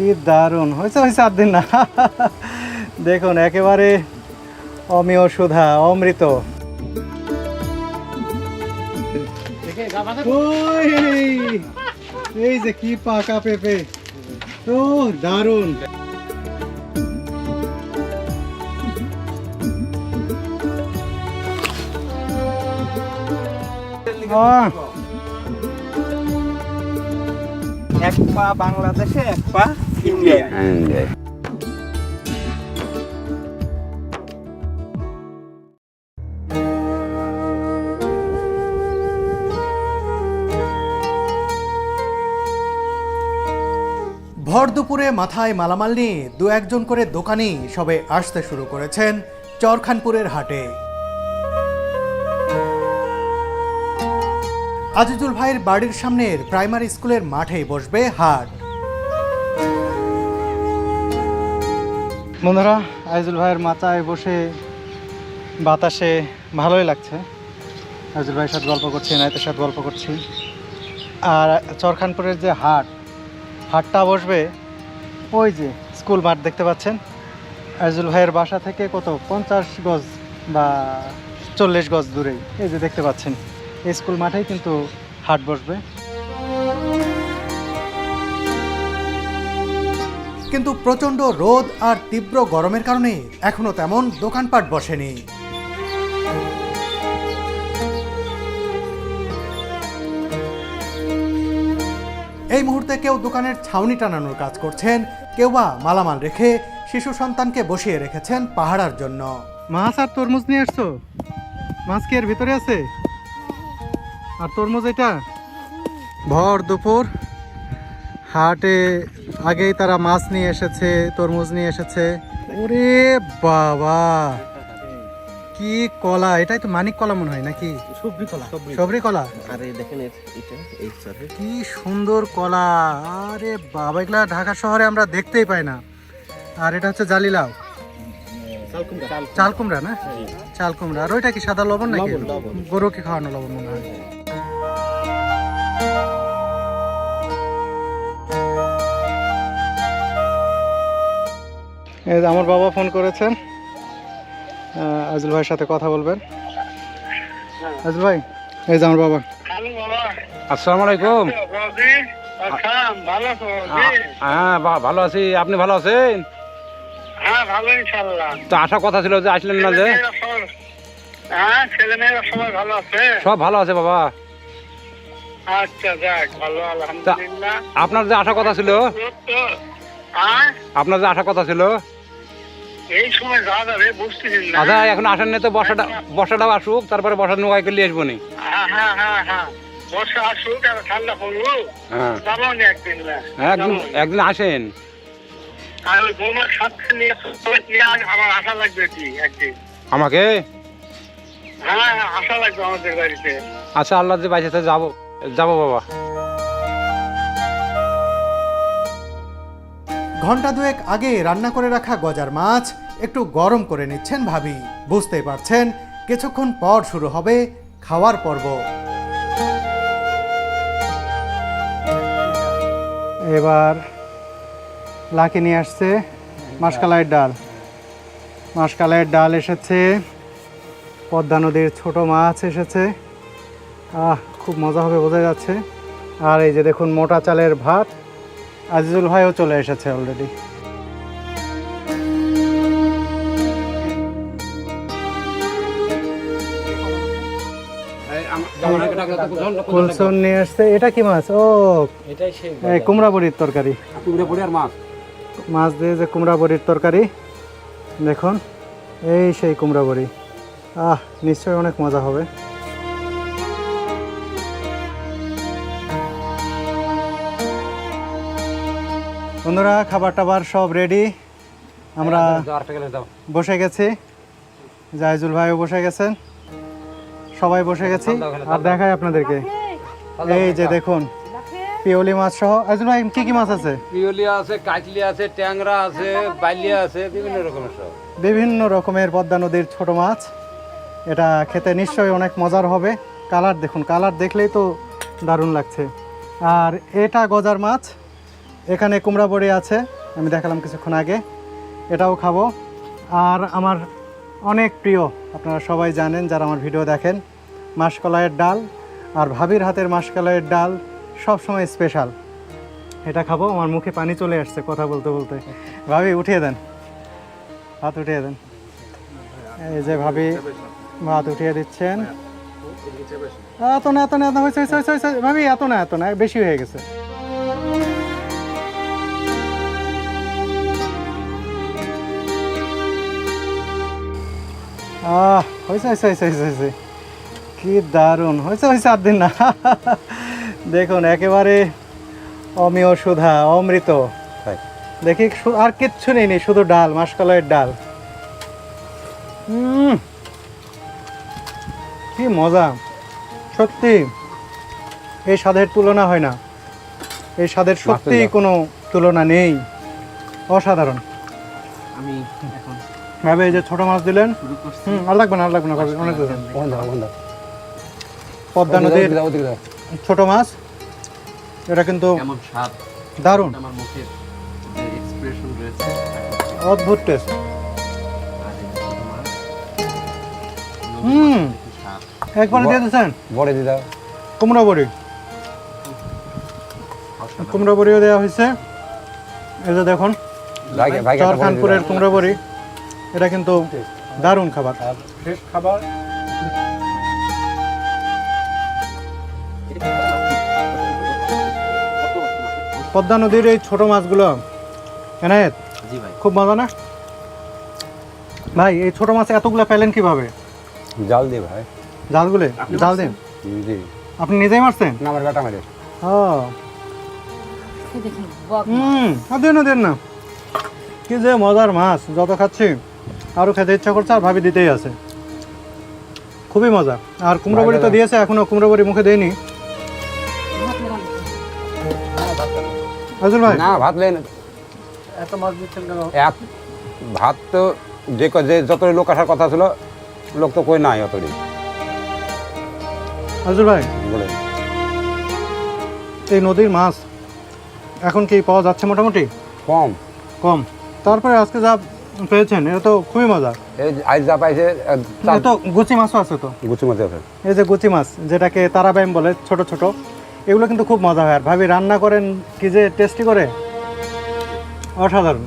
কি দারুণ হয়েছে হয়েছে 8 দিন না দেখুন একেবারে অমিয় সুধা অমৃত এই যে কি পাকা পেঁপে তো দারুণ এক পা বাংলাদেশে এক পা ইন্ডিয়ায়। ভর দুপুরে মাথায় মালামাল নিয়ে দু একজন করে দোকানি সবে আসতে শুরু করেছেন চরখানপুরের হাটে। আজিজুল ভাইয়ের বাড়ির সামনের প্রাইমারি স্কুলের মাঠেই বসবে হাট। বন্ধুরা আজিজুল ভাইয়ের মাথায় বসে বাতাসে ভালোই লাগছে। আজিজুল ভাইয়ের সাথে গল্প করছি, নাইতের সাথে গল্প করছি। আর চরখানপুরের যে হাটটা বসবে ওই যে স্কুল মাঠ দেখতে পাচ্ছেন। আজিজুল ভাইয়ের বাসা থেকে কত 50 গজ বা 40 গজ দূরেই এই যে দেখতে পাচ্ছেন এই স্কুল মাঠেই কিন্তু হাট বসবে। কিন্তু প্রচণ্ড রোদ আর তীব্র গরমের কারণে এখনো তেমন দোকানপাট বসেনি। এই মুহূর্তে কেউ দোকানের ছাউনি টানানোর কাজ করছেন, কেউ বা মালামাল রেখে শিশু সন্তানকে বসিয়ে রেখেছেন পাহারার জন্য। মাছ আর তরমুজ নিয়ে আসছো? মাছ কি এর ভিতরে আছে? আর তরমুজ এটা ভর দুপুর হাটে আগেই তারা মাছ নিয়ে এসেছে, তরমুজ নিয়ে এসেছে। ওরে বাবা কি কলা! এটাই তো মানিক কলা মনে হয় নাকি? সবরি কলা। আরে দেখেন এটা এই সরে কি সুন্দর কলা! আরে বাবা এগুলা ঢাকা শহরে আমরা দেখতেই পাই না। আর এটা হচ্ছে জালিলাও, চাল কুমড়া না? চাল কুমড়া। আর ওইটা কি সাদা লবণ নাকি? গরুকে খাওয়ানো লবণ মনে হয়। এই যে আমার বাবা ফোন করেছেন, আজিজুল ভাইয়ের সাথে কথা বলবেন। আজিজুল ভাই, এই যে আমার বাবা। আসসালামু আলাইকুম। হ্যাঁ ভালো আছি, আপনি ভালো আছেন? হ্যাঁ ভালো ইনশাআল্লাহ। তো আসার কথা ছিল যে আসলেন না যে? হ্যাঁ ছেলেমেয়েরা সবাই ভালো আছে? সব ভালো আছে বাবা। আচ্ছা যাক ভালো আলহামদুলিল্লাহ। আপনার যে আসার কথা ছিল, আপনার যে আসার কথা ছিল এই সময় যাওয়া যাবে বুঝতেছেন না? আচ্ছা এখন আসেন না তো, বর্ষাটাও আসুক, তারপরে বর্ষার নৌকায় করলে আসবো নি। হ্যাঁ হ্যাঁ হ্যাঁ হ্যাঁ বর্ষা আসুক আর ঠান্ডা পড়ুক, হ্যাঁ যাবো না একদিন না? একদিন আসেন। আর ওই বৌমার সাথে নিয়ে আমার আশা লাগবে কি একদিন? আমাকে? হ্যাঁ আশা লাগবে আমাদের বাড়িতে। আচ্ছা আল্লাহ যে বাইসে যাবো যাবো বাবা। ঘন্টা দুয়েক আগে রান্না করে রাখা গজার মাছ একটু গরম করে নিচ্ছেন ভাবি। বুঝতেই পারছেন কিছুক্ষণ পর শুরু হবে খাওয়ার পর্ব। এবার লাকি নিয়ে আসছে মাসকালাইয়ের ডাল। মাসকালাইয়ের ডাল এসেছে, পদ্মা নদীর ছোট মাছ এসেছে। খুব মজা হবে বোঝা যাচ্ছে। আর এই যে দেখুন মোটা চালের ভাত। আজিজুল ভাইও চলে এসেছে অলরেডি। কুলসন নিয়ে আসছে। এটা কি মাছ? ও কুমড়া বড়ির তরকারি। মাছ দিয়ে যে কুমড়া বড়ির তরকারি, দেখুন এই সেই কুমড়া বড়ি। নিশ্চয়ই অনেক মজা হবে। বন্ধুরা খাবার টাবার সব রেডি, আমরা বসে গেছি। জাহিজুল ভাইও বসে গেছেন, সবাই বসে গেছি। আর দেখাই আপনাদেরকে, এই যে দেখুন পিওলি মাছ সহ। আজিজুল ভাই কি কি মাছ আছে? পিওলি আছে, কাটলি আছে, ট্যাংরা আছে, বাইলিয়া আছে, বিভিন্ন রকমের সব। বিভিন্ন রকমের পদ্মা নদীর ছোট মাছ। এটা খেতে নিশ্চয়ই অনেক মজার হবে। কালার দেখুন, কালার দেখলেই তো দারুণ লাগছে। আর এটা গজার মাছ, এখানে কুমড়া বড়ি আছে, আমি দেখালাম কিছুক্ষণ আগে, এটাও খাবো। আর আমার অনেক প্রিয়, আপনারা সবাই জানেন যারা আমার ভিডিও দেখেন, মাসকলাইয়ের ডাল। আর ভাবির হাতের মাসকলাইয়ের ডাল সব সময় স্পেশাল, এটা খাবো। আমার মুখে পানি চলে আসছে কথা বলতে বলতে। ভাবি উঠিয়ে দেন, ভাত উঠিয়ে দেন। এই যে ভাবি ভাত উঠিয়ে দিচ্ছেন। এত না এত না এত হয়েছে হয়েছে হয়েছে হয়েছে। ভাবি এত না বেশি হয়ে গেছে। হয়েছে হয়েছে হয়েছে হয়েছে হয়েছে, কি দারুণ হয়েছে হয়েছে। আর দিন না, দেখুন একেবারে অমিয় সুধা, অমৃত। দেখি আর কিচ্ছু নেই, শুধু ডাল, মাসকলাইয়ের ডাল। কি মজা, সত্যি এই স্বাদের তুলনা হয় না, এই স্বাদের সত্যি কোনো তুলনা নেই, অসাধারণ। আমি এখন ভাবে এই যে ছোট মাছ দিলেন, শুরু করছি। আর লাগবে না ভাবে, অনেক দিলেন। পদ্মা নদীর ছোট মাছ, এটা কিন্তু কেমন স্বাদ, দারুণ, আমার মুখের যে এক্সপ্রেশন রয়েছে, অদ্ভুত টেস্ট। আর এই ছোট মাছ, কি স্বাদ। একবারে দিয়ে দিচ্ছেন বড়ি দিদা কুমড়া বড়ি, কুমড়া বড়িও দেওয়া হয়েছে। এই যে দেখুন চরখানপুরের কুমড়া বড়ি, এটা কিন্তু দারুণ খাবার। পদ্মা নদীর এই ছোট মাছগুলো এনায়েত জি ভাই, খুব মজা না ভাই? এই ছোট মাছ এতগুলো পেলেন কিভাবে? জাল দিয়ে ভাই। জালগুলো জাল দেন? জি আপনি নিজেই মারছেন? না, আমার বেটা মারে। ও দেন না দেন না, কি যে মজার মাছ, যত খাচ্ছি আরও খেতে ইচ্ছা করছে, আর ভাবি দিতেই আছে, খুবই মজা। আর কুমড়ো বড়ি তো দিয়েছে, এখনো কুমড়ো বড়ি মুখে দেয়নি। আজল ভাই না ভাত লেন, এত মাছ দিচ্ছেন কেন? এক ভাত তো যে যত লোক আসার কথা ছিল, লোক তো কই নাই অতটি আজল ভাই, বলে। এই নদীর মাছ এখন কি পাওয়া যাচ্ছে? মোটামুটি কম, কম। তারপরে আজকে যা পেয়েছেন এটা তো খুবই মজা। এই আজ যা পাইছে এ তো গুচি মাছও আছে তো, গুছি মধ্যে আছে। এই যে গুচি মাছ যেটাকে তারাবাইম বলে, ছোট ছোট, এগুলো কিন্তু খুব মজা হয়। আর ভাবি রান্না করেন কি যে টেস্টি করে, অসাধারণ।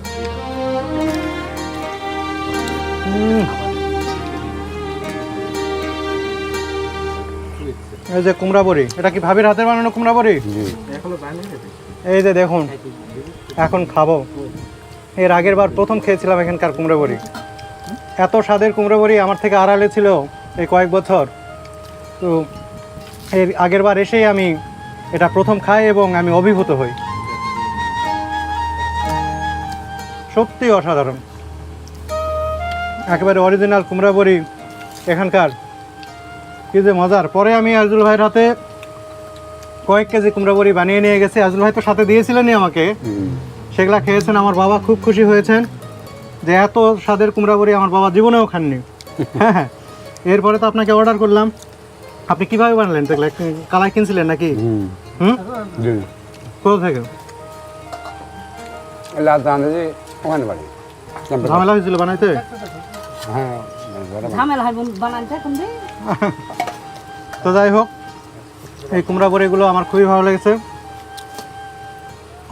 এই যে কুমড়া বড়ি, এটা কি ভাবির হাতের বানানো কুমড়া বড়ি? জি এখনো বানিয়ে নেবে। এই যে দেখুন, এখন খাবো। এর আগের বার প্রথম খেয়েছিলাম এখানকার কুমড়া বড়ি, এত স্বাদের কুমড়া বড়ি আমার থেকে আড়ালে ছিল এই কয়েক বছর। তো এর আগের বার এসেই আমি এটা প্রথম খাই এবং আমি অভিভূত হই, সত্যি অসাধারণ, একেবারে অরিজিনাল কুমড়া বড়ি এখানকার, কি যে মজার। পরে আমি আজল ভাইয়ের হাতে কয়েক কেজি কুমড়া বড়ি বানিয়ে নিয়ে গেছি, আজল ভাই তো সাথে দিয়েছিলেনই আমাকে, সেগুলা খেয়েছেন, আমার বাবা খুব খুশি হয়েছেন যে এত স্বাদের কুমড়া বড়ি আমার বাবা জীবনেও খাননি। হ্যাঁ, এরপরে তো আপনাকে অর্ডার করলাম। আপনি কিভাবে বানালেন? দেখলে কালাই কিনছিলেন নাকি? হুম, জি কোথা থেকে? লাল চাঁদে ওখানে বাড়ি। ঝামেলা হয়েছিল বানাইতে? হ্যাঁ ঝামেলা হয় বানানটা কোন দিন? তো যাই হোক, এই কুমড়া বড়িগুলো আমার খুবই ভালো লেগেছে।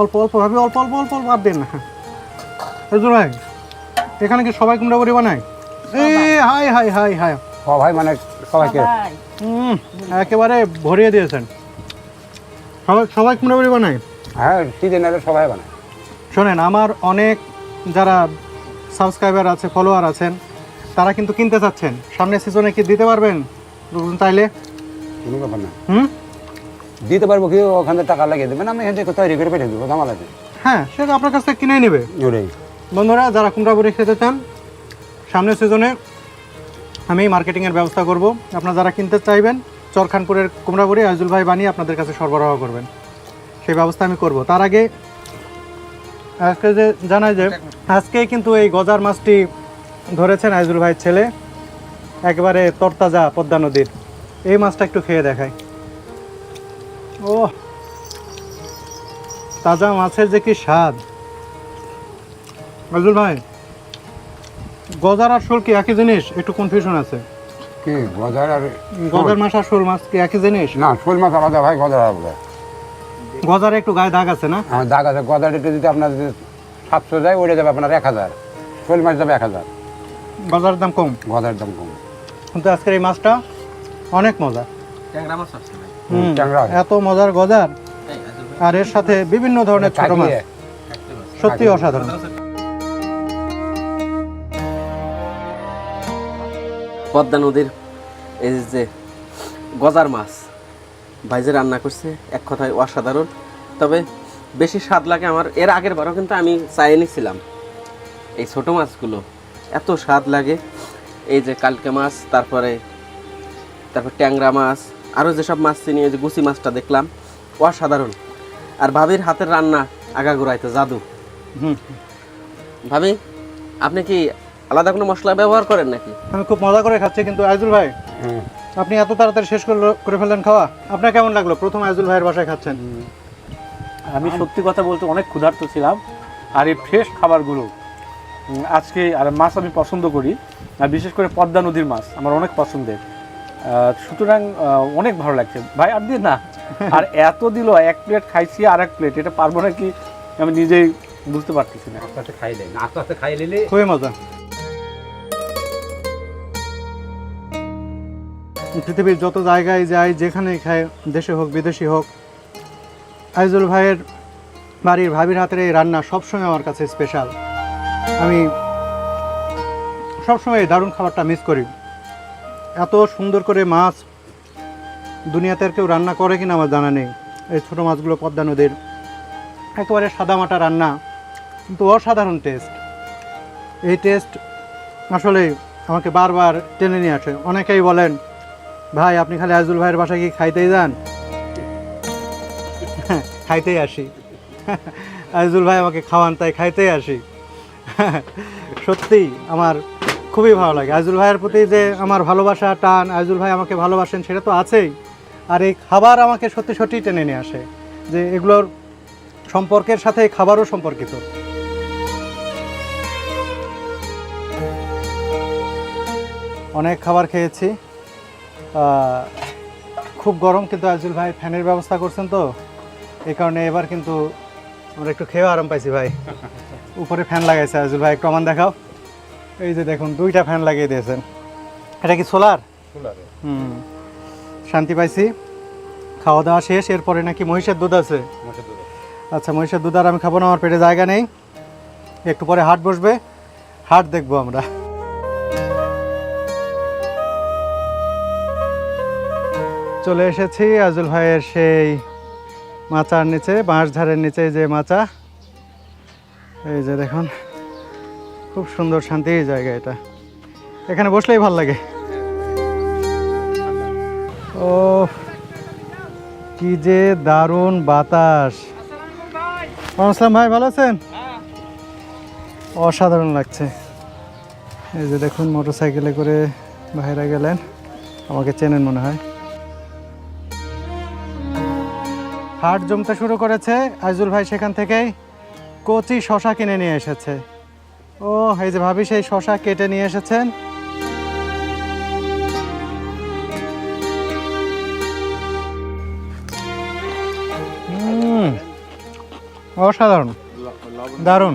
অল্প অল্প ভাবি, অল্প অল্প অল্প অল্প আর দেন না। আজল ভাই, এখানে কি সবাই কুমড়া বড়ি বানায়? এই হাই হাই হাই হাই, সবাই মানে সবাইকে সবাই। একেবারে ভরিয়ে দিয়েছেন। সবাই সবাই কুমড়া বড়ি বানায়? হ্যাঁ সিজন এলে সবাই বানায়। শোনেন, আমার অনেক যারা সাবস্ক্রাইবার আছে, ফলোয়ার আছেন, তারা কিন্তু কিনতে চাচ্ছেন। সামনের সিজনে কি দিতে পারবেন তাইলে? কোনো ব্যাপার না, হুম, দিতে পারবো, কি ওখান থেকে টাকা লাগিয়ে দেবেন, আমি এখান থেকে তৈরি করে পেটে দেবো, জামা লাগে। হ্যাঁ, সেটা আপনার কাছ থেকে কিনে নেবে। ওটাই বন্ধুরা, যারা কুমড়া বড়ি খেতে চান, সামনের সিজনে আমি মার্কেটিংয়ের ব্যবস্থা করব। আপনারা যারা কিনতে চাইবেন, চরখানপুরের কুমড়া বড়ি আজল ভাই বানিয়ে আপনাদের কাছে সরবরাহ করবেন, সেই ব্যবস্থা আমি করব। তার আগে আজকে যে জানাই যে আজকেই কিন্তু এই গজার মাছটি ধরেছেন আজল ভাইয়ের ছেলে, একেবারে তরতাজা পদ্মা নদীর। এই মাছটা একটু খেয়ে দেখাই। ও তাজা মাছের যে কি স্বাদ। আজুল ভাই, গজার আর শোল কি একই জিনিস? একটু কনফিউশন আছে। কি গজার আর গজার মাছ আর শোল মাছ কি একই জিনিস? না, শোল মাছ আলাদা ভাই, গজার আলাদা। গজারে একটু গায়ে দাগ আছে না? আমার দাগ আছে। গজারটা যদি আপনার 700 যায়, ওইটা যাবে আপনার 1000। শোল মাছ যাবে 1000। গজার দাম কম, গজার দাম কম। কিন্তু আজকের এই মাছটা অনেক মজা। ট্যাংরা মাছ আসছে ভাই। ট্যাংরা আছে। এত মজার গজার, এই আজল ভাই, আর এর সাথে বিভিন্ন ধরনের ছোট মাছ, কাটিয়ে। সত্যি অসাধারণ। পদ্মা নদীর এই যে গজার মাছ ভাইজে রান্না করছে, এক কথায় অসাধারণ। তবে বেশি স্বাদ লাগে আমার, এর আগের বারও কিন্তু আমি চাই নিছিলাম এই ছোট মাছগুলো, এত স্বাদ লাগে। এই যে কালকে মাছ, তারপর ট্যাংরা মাছ, আরও যেসব মাছ চিনি, এই যে গুচি মাছটা দেখলাম, অসাধারণ। আর ভাবির হাতের রান্না আগাগোড়াইতে জাদু। হুম, ভাবি, আপনি কি আলাদা কোনো মশলা ব্যবহার করেন নাকি? আমি খুব মজা করে খাচ্ছি। কিন্তু আইজুল ভাই, আপনি এত তাড়াতাড়ি শেষ করে ফেললেন খাওয়া। আপনার কেমন লাগলো প্রথম আইজুল ভাইয়ের বাসায় খাচ্ছেন? আমি সত্যি কথা বলতে অনেক ক্ষুধার্ত ছিলাম, আর এই ফ্রেশ খাবারগুলো আজকে, আর মাছ আমি পছন্দ করি, আর বিশেষ করে পদ্মা নদীর মাছ আমার অনেক পছন্দের। সুতরাং অনেক ভালো লাগছে ভাই। আর দিয়ে না, আর এত দিল, এক প্লেট খাইছি আর এক প্লেট, এটা পারবো নাকি আমি নিজেই বুঝতে পারতেছি না। আস্তে আস্তে খাই দেয়, আস্তে আস্তে খাই নিলে খুবই মজা। পৃথিবীর যত জায়গায় যাই, যেখানেই খাই, দেশে হোক বিদেশি হোক, আইজুল ভাইয়ের বাড়ির ভাবির হাতের এই রান্না সবসময় আমার কাছে স্পেশাল। আমি সবসময় এই দারুণ খাবারটা মিস করি। এত সুন্দর করে মাছ দুনিয়াতে আর কেউ রান্না করে কিনা আমার জানা নেই। এই ছোটো মাছগুলো পদ্মা নদীর একেবারে সাদামাটা রান্না, কিন্তু অসাধারণ টেস্ট। এই টেস্ট আসলে আমাকে বারবার টেনে নিয়ে আসে। অনেকেই বলেন, ভাই আপনি খালি আইজুল ভাইয়ের বাসায় কি খাইতেই যান? খাইতেই আসি। আইজুল ভাই আমাকে খাওয়ান, তাই খাইতেই আসি। সত্যি আমার খুবই ভালো লাগে। আইজুল ভাইয়ের প্রতি যে আমার ভালোবাসা, টান, আইজুল ভাই আমাকে ভালোবাসেন, সেটা তো আছেই। আর এই খাবার আমাকে সত্যি সত্যি টেনে নিয়ে আসে, যে এগুলোর সম্পর্কের সাথে এই খাবারও সম্পর্কিত। অনেক খাবার খেয়েছি, খুব গরম, কিন্তু আইজুল ভাই ফ্যানের ব্যবস্থা করছেন, তো এই কারণে এবার কিন্তু আমরা একটু খেয়েও আরাম পাইছি ভাই। উপরে ফ্যান লাগাইছে আইজুল ভাই, একটু আমান দেখাও। এই যে দেখুন, 2টা ফ্যান লাগিয়ে দিয়েছেন। এটা কি সোলার? হুম, শান্তি পাইছি। খাওয়া দাওয়া শেষ, এরপরে নাকি মহিষের দুধ আছে। আচ্ছা, মহিষের দুধ আর আমি খাবো না, আমার পেটে জায়গা নেই। একটু পরে হাট বসবে, হাট দেখবো আমরা। চলে এসেছি আইজুল ভাইয়ের সেই মাচার নিচে, বাঁশঝাড়ের নিচে যে মাচা, এই যে দেখুন, খুব সুন্দর শান্তির জায়গা এটা। এখানে বসলেই ভালো লাগে। ও কি যে দারুণ বাতাস। আসসালাম ভাই, ভালো আছেন? অসাধারণ লাগছে। এই যে দেখুন, মোটরসাইকেলে করে বাইরে গেলেন, আমাকে চেনেন মনে হয়। হাট জমতে শুরু করেছে। আইজুল ভাই সেখান থেকেই কচি শশা কিনে নিয়ে এসেছে। ও, এই যে ভাবি সেই শশা কেটে নিয়ে এসেছেন। অসাধারণ, দারুণ।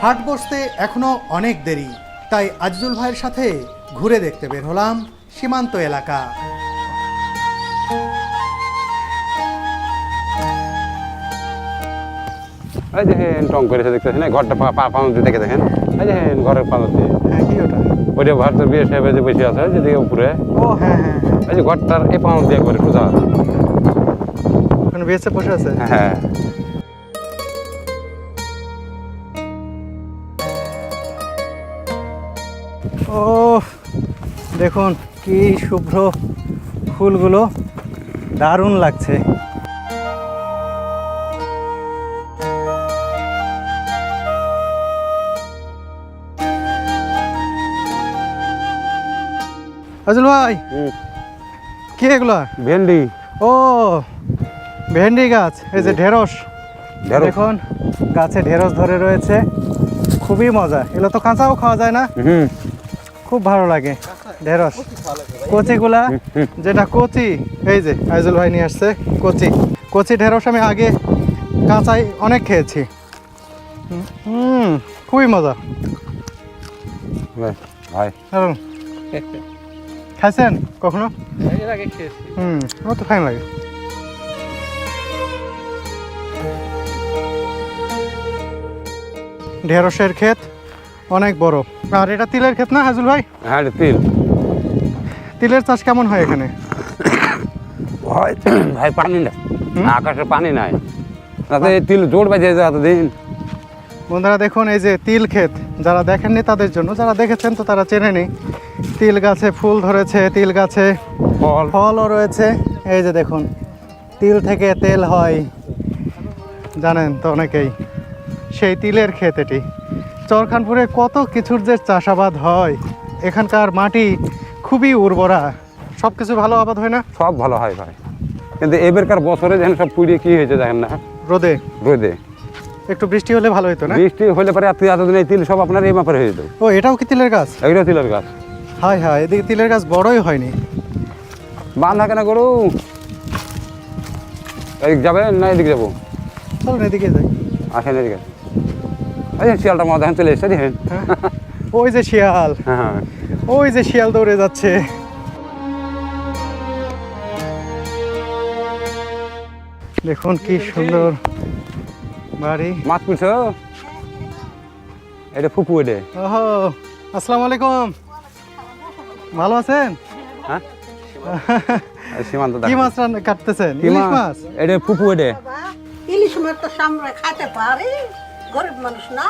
হাট বসতে এখনো অনেক দেরি, তাই আজিজুল ভাইয়ের সাথে ঘুরে দেখতে বের হলাম সীমান্ত এলাকা। এই দেখেন টং করেছে, দেখতেছেন ঘরটা পাঁচ দিয়ে দেখে দেখেন। এই দেখেন ঘরের পাঁচ দিয়ে, হ্যাঁ, কি ওটা? ওইটা ভারতের বিয়ে সাহেব যে বসে আছে যেদিকে উপরে, ও হ্যাঁ হ্যাঁ, এই যে ঘরটার এই পাঁচ দিয়ে করে সোজা। ওখানে বেঁচে বসে আছে। হ্যাঁ, ও দেখুন কি শুভ্র ফুলগুলো, দারুণ লাগছে। আইজুল ভাই, কি এগুলো? ভেন্ডি। ও ভেন্ডি গাছ, এই যে ঢেঁড়স। ঢেঁড়স। দেখুন গাছে ঢেঁড়স ধরে রয়েছে, খুবই মজা। এগুলো তো কাঁচাও খাওয়া যায় না, খুব ভালো লাগে ঢেঁড়স। কচিগুলা, যেটা কচি, এই যে আইজুল ভাই নিয়ে আসছে কচি কচি ঢেঁড়স। আমি আগে কাঁচাই অনেক খেয়েছি, খুবই মজা। ভাই দারুণ। খাইছেন কখনো? এর আগে খেয়েছি। আমার তো ফাইন লাগে। ঢেঁড়সের ক্ষেত অনেক বড়। আর এটা তিলের ক্ষেত না হাজুল ভাই? হ্যাঁ এটা তিল। তিলের চাষ কেমন হয় এখানে? ভাই ভাই পানি না, আকাশে পানি নাই, তাতে তিল জোর বাজে এতদিন। বন্ধুরা দেখুন, এই যে তিল ক্ষেত, যারা দেখেননি তাদের জন্য, যারা দেখেছেন তো তারা চেনেনি। তিল গাছে ফুল ধরেছে, তিল গাছে ফলও রয়েছে। এই যে দেখুন, তিল থেকে তেল হয়, জানেন তো অনেকেই। সেই তিলের ক্ষেত এটি। চরখানপুরে কত কিছুর যে চাষাবাদ হয়, এখানকার মাটি খুবই উর্বরা, সব কিছু ভালো আবাদ হয় না? সব ভালো হয় ভাই, কিন্তু এবারকার বছরে যেন সব পুড়িয়ে কি হয়েছে দেখেন না, রোদে। রোদে। একটু বৃষ্টি হলে ভালো হতো না? বৃষ্টি হলে পরে এতদিন এই তিল সব আপনার এই মাপের হয়ে যেত। ও এটাও কি তিলের গাছ? এগুলো তিলের গাছ। হায় হায়, এদিকে তিলের গাছ বড়ই হয়নি। বাঁধা কেন গরু? এদিক যাবেন না এদিকে যাবো? চলুন এদিকে যাই। আসেন এদিকে। আচ্ছা শিয়ালটা মা দেখেন চলে এসছে, দেখেন। ওই যে শিয়াল, হ্যাঁ ওই যে শিয়াল দৌড়ে যাচ্ছে। দেখুন কি সুন্দর বাড়ি। মাছ পুষো, এটা ফুপু এটা। ওহো, আসসালামু আলাইকুম, ভালো আছেন? হ্যাঁ সীমান্ত কি মাছ রান্না কাটতেছেন? কি ইলিশ মাছ? এটা ফুপু এটা। ইলিশ মাছ তো সামনে খাইতে পারি, গরিব মানুষ না।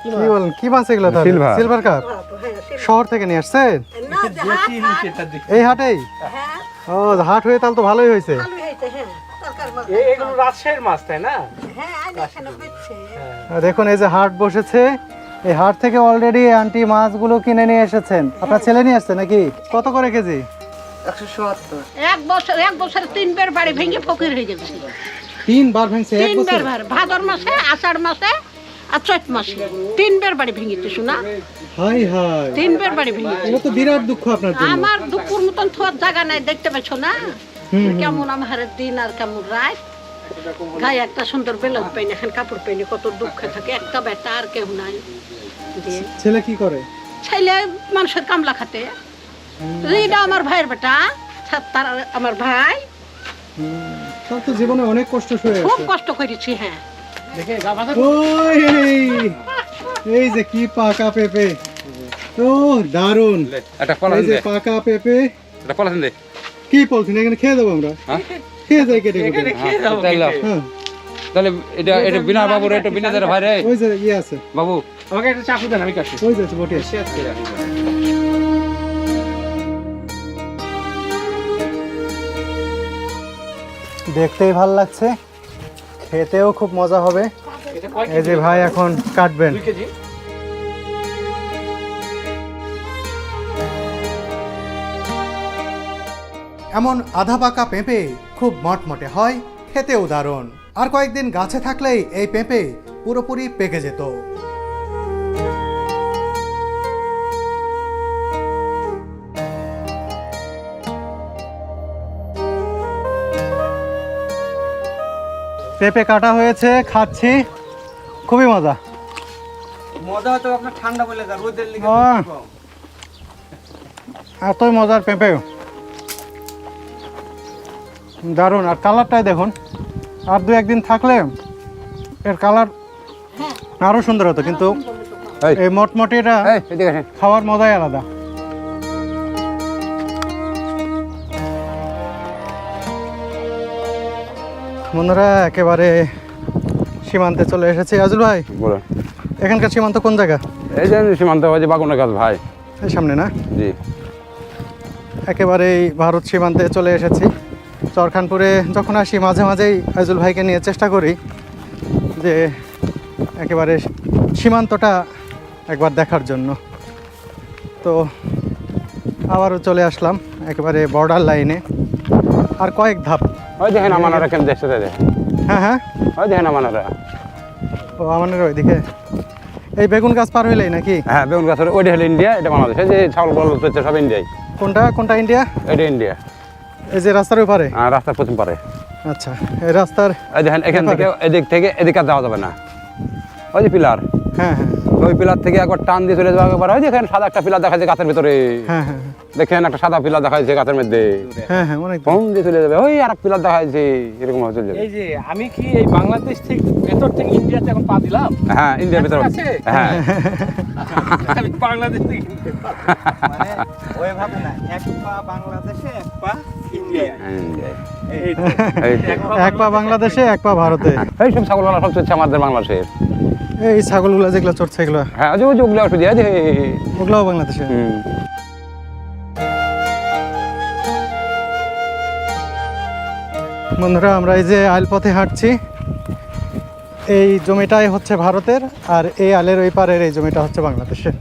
কি বলেন, কি মাছ এগুলো? তাহলে সিলভার। Silver cup. শহর থেকে নিয়ে আসছেন না যে হাত এই হাটেই? হ্যাঁ ও হাট হয়ে তাহলে তো ভালোই হয়েছে। ভালো হয়েছে। হ্যাঁ তরকারি মাছ। এগুলো রাজশাহীর মাছ, তাই না? হ্যাঁ আইনে এখানে বেচছে। দেখুন এই যে হাট বসেছে, এই হাট থেকে অলরেডি আন্টি মাছগুলো কিনে নিয়ে এসেছেন। আপনার ছেলে নিয়ে আসছে নাকি? কত করে কেজি? এক বছর 3 বার বাড়ি ভেঙে ফকির হয়ে গেছে। 3 বার ভাঙছে এক 3 বছর? বার ভাদর মাসে, আষাঢ় মাসে আর চৈত মাসে 3 বার বাড়ি ভেঙেছে শোনা। হাই হাই, 3 বার বাড়ি ভেঙেছে। এটা তো বিরাট দুঃখ আপনার জন্য। আমার দুপুর মতন থোয়ার জায়গা নাই, দেখতে পাচ্ছ না কেমন আমার দিন আর কেমন রাত। গায়ে একটা সুন্দর বেলক পাইনি, এখন কাপড় পাইনি, কত দুঃখে থাকে। একটা বেটা আর কেউ নাই। দিয়ে ছেলে কি করে? ছেলে মানুষের কামলা খাতে। এইটা আমার ভাইয়ের বেটা, তার আমার ভাই। তার তো জীবনে অনেক কষ্ট সয়ে খুব আছে। কষ্ট করেছি। হ্যাঁ ওই এই যে কি পাকা পেঁপে, ও দারুন। একটা এই যে পাকা পেঁপে, এটা পলাশন দে। কি বলছেন? এখানে খেয়ে দেবো আমরা? খেয়ে যাই কেটে কেটে। হ্যাঁ তাহলে এটা এটা বিনা বাবুর, এটা বিনা দাদা ভাই রে। ওই যে ইয়ে আছে বাবু আমাকে একটা চাকু দেন, আমি কাটছি। ওই যে আছে বটে। দেখতেই ভালো লাগছে, খেতেও খুব মজা হবে। এই যে ভাই এখন কাটবেন। 2 কেজি। এমন আধা পাকা পেঁপে খুব মটমটে হয়, খেতেও দারুণ। আর কয়েকদিন গাছে থাকলেই এই পেঁপে পুরোপুরি পেকে যেত। পেঁপে কাটা হয়েছে, খাচ্ছি, খুবই মজা। মজা হতো আপনার ঠান্ডা বলে যা, রোদের লেগে এতই মজার পেঁপে, দারুণ। আর কালারটাই দেখুন, আর 2-1 দিন থাকলে এর কালার আরো সুন্দর হতো, কিন্তু এই মটমটিটা এই এদিকে আসেন। খাওয়ার মজাই আলাদা। বন্ধুরা একেবারে সীমান্তে চলে এসেছি। আজুল ভাই, বলুন। এখানকার সীমান্ত কোন জায়গা? এই যে সীমান্ত বাজে বাগুনের গাছ ভাই। এই সামনে না? জি। একেবারেই ভারত সীমান্তে চলে এসেছি। চরখানপুরে যখন আসি মাঝে মাঝেই আজুল ভাইকে নিয়ে চেষ্টা করি যে একেবারে সীমান্তটা একবার দেখার জন্য। তো আবারও চলে আসলাম একেবারে বর্ডার লাইনে। আর কয়েক ধাপ। ওই দেখেন আমানারা কেন দেখতে দেখেন, হ্যাঁ হ্যাঁ, ওই দেখেন আমানারা। ও আমাদের ওইদিকে এই বেগুন গাছ পার হইলেই নাকি? হ্যাঁ বেগুন গাছের ওইটা হলো ইন্ডিয়া, এটা বাংলাদেশ। এই যে ছাগল বল হচ্ছে সব ইন্ডিয়ায়। কোনটা কোনটা ইন্ডিয়া? এটা ইন্ডিয়া। এই যে রাস্তার ওপারে? আর রাস্তার প্রথম পারে। আচ্ছা, এই রাস্তার এই দেখেন এখান থেকে এদিক থেকে এদিকে আর যাওয়া যাবে না, ওই যে পিলার, হ্যাঁ হ্যাঁ ওই পিলার থেকে একবার টান দিয়ে চলে যাওয়া একবার। ওই দেখেন সাদা একটা পিলার দেখা যাচ্ছে গাছের ভিতরে, হ্যাঁ হ্যাঁ দেখেন একটা সাদা পিলার দেখা যাচ্ছে গাছের মধ্যে, হ্যাঁ হ্যাঁ অনেক দূর। ফোন দিয়ে চলে যাবে। ওই আর এক পিলার দেখা যাচ্ছে, এরকম ভাবে চলে যাবে। এই যে আমি কি এই বাংলাদেশ থেকে ভেতর থেকে ইন্ডিয়াতে এখন পা দিলাম? হ্যাঁ ইন্ডিয়ার ভিতরে, আছে? হ্যাঁ আমি বাংলাদেশ থেকে মানে ওইভাবে না, এক পা বাংলাদেশে এক পা ইন্ডিয়া। ইন্ডিয়ায়। এই তো। এই এক পা বাংলাদেশে এক পা ভারতে। এই সব ছাগলগুলো সব চলছে আমাদের বাংলাদেশের। এই ছাগলগুলো যেগুলো চড়ছে এগুলো হ্যাঁ ওই যে ওগুলো ওষুধ আছে। ওগুলোও বাংলাদেশে। বন্ধুরা, আমরা এই যে আইল পথে হাঁটছি, এই জমিটাই হচ্ছে ভারতের, আর এই আলের ওই পারের এই জমিটা হচ্ছে বাংলাদেশের।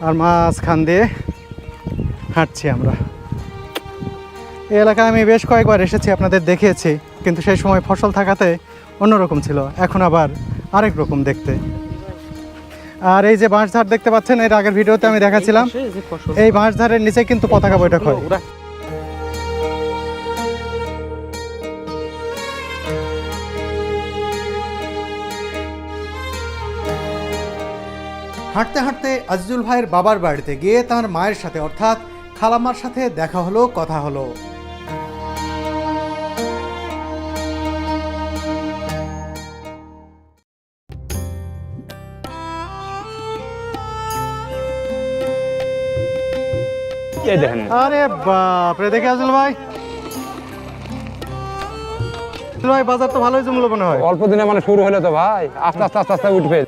আর মাঝখান দিয়ে হাঁটছি আমরা। এই এলাকায় আমি বেশ কয়েকবার এসেছি, আপনাদের দেখিয়েছি, কিন্তু সেই সময় ফসল থাকাতে অন্যরকম ছিল, এখন আবার আরেক রকম দেখতে। আর এই যে বাঁশঝাড় দেখতে পাচ্ছেন, এর আগের ভিডিওতে আমি দেখাচ্ছিলাম, এই বাঁশঝাড়ের নিচে কিন্তু পতাকা বৈঠক হয়। হাঁটতে হাঁটতে আজিজুল ভাইয়ের বাবার বাড়িতে গিয়ে তার মায়ের সাথে অর্থাৎ খালাম্মার সাথে দেখা হলো, কথা হলো। এই দেখেন আরে বাপরে, দেখে আজল ভাই, ভাই বাজার তো ভালোই জমলো মনে হয়। অল্প দিনে মানে শুরু হলে তো ভাই আস্তে আস্তে আস্তে আস্তে উঠবে।